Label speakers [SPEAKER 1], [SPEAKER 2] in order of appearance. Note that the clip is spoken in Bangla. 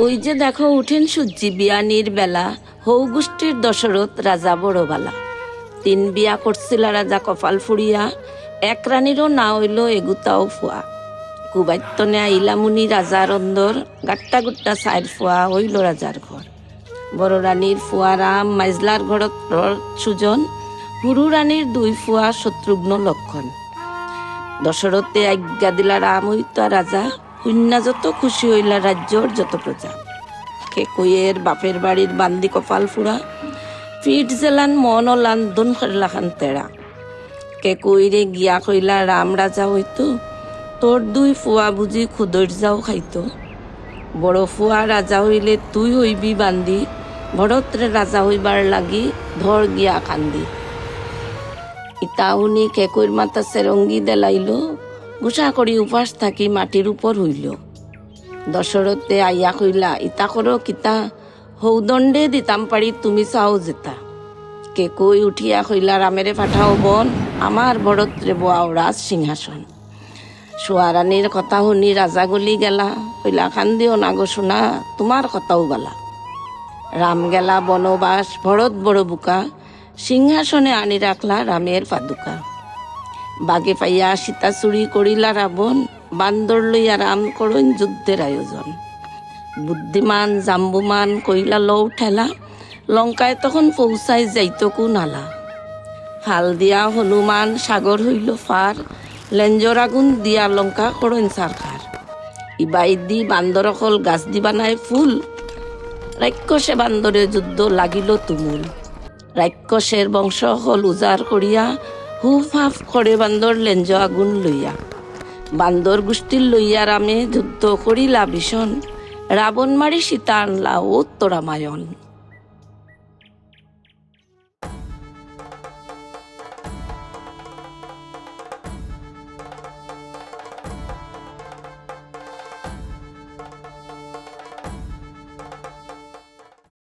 [SPEAKER 1] ওই যে দেখো উঠেন সূর্যি বিয়ানির বেলা হৌ গোষ্ঠীর দশরথ রাজা বড়বালা। 3 বিয়া করছিল রাজা কপাল ফুড়িয়া, এক রানীরও না হইল এগুতাও ফুয়া। কুবাইতনে আইলামুনি রাজার অন্দর, গাট্টা গুট্টা 4 ফুয়া হইল রাজার ঘর। বড় রানীর ফুয়া রাম, মাইজলার ঘরত সুজন, হুরু রানীর 2 ফুয়া শত্রুঘ্ন লক্ষণ। দশরথে আজ্ঞা দিলা রাম হইতা রাজা, কন্যা যত খুশি হইলা রাজ্যর যত প্রজা। কে কইয়ের বাপের বাড়ির বান্দি কপাল ফুড়া, পিঠ জেলান মন ওলান দুন খরলাখান তেড়া। কে কইরে গিয়া কইলা রাম রাজা হইতো, তোর 2 ফুয়া বুঝি খুদর যাও খাইতো। বড় ফুয়া রাজা হইলে তুই হইবি বান্দি, ভরতরে রাজা হইবার লাগি ধর গিয়া কান্দি। ইতা উনি কেকইর মাথা সেরঙ্গি দেলাইল, গুসা করি উপাস থাকি মাটির উপর হইল। দশরথে আইয়া কইলা ইতা করো কিতা, হৌদণ্ডে দিতাম পারি তুমি চাও যেতা। কেকই উঠিয়া কইলা রামেরে পাঠাও বন, আমার ভরতরে বোয়াও রাজ সিংহাসন। সোয়ারানীর কথা শুনি রাজা গলি গেলা, কইলা কান্দিও না গো শোনা, তোমার কথাও বালা। রাম গেলা বনবাস, ভরত বড় বুকা, সিংহাসনে আনি রাখলা রামের পাদুকা। বাগে পাইয়া সীতা চুরি করিলা রাবণ, বান্দর লইয়া রাম করইন যুদ্ধের আয়োজন। বুদ্ধিমান জাম্বুমান কইলা লও ঠেলা, লঙ্কায় তখন পৌঁছাই যাইতো কুনালা। ফাল দিয়া হনুমান সাগর হইল ফার, লেঞ্জর আগুন দিয়া লঙ্কা করইন সারখার। ইবাই দি বান্দর অকল গাছ দি বানায় ফুল, রাক্ষসে বান্দরে যুদ্ধ লাগিল তুমুল। রাক্ষসের বংশ হল উজাড় করিয়া, হুফ হাফ করে বান্দর লেঞ্জ আগুন লইয়া। বান্দর গোষ্ঠীর লইয়া রামে যুদ্ধ করিলা ভীষণ, রাবণ মারি সীতা আনলা উত্তরামায়ণ।